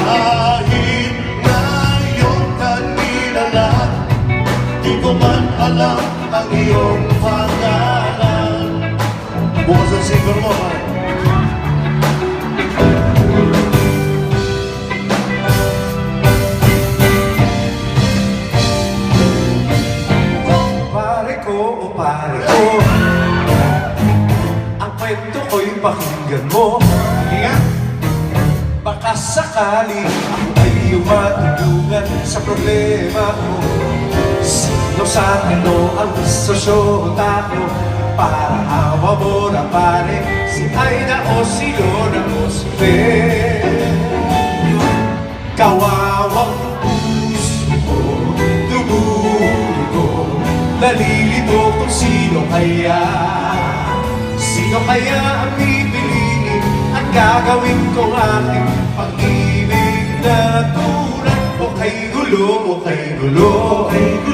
Kahit ngayon kanilala, di ko man alam ang iyong pangalan. Bukas ang single mo, pare. Pare ko, ang kwento ko'y pakinggan mo. Nga, baka sakali ako ay iyong matulungan sa problema ko. Sino sa ano ang sosyota ko? Para hawa mo na pare, si Aida o si Lona o si Fer. Kawawang puso ko, dugo-dugo, nalilito kung sino kaya. Sino kaya ang pipiliin at gagawin kong aking pag-ibig na tunay? O kay gulo, o kay gulo, o kay gulo.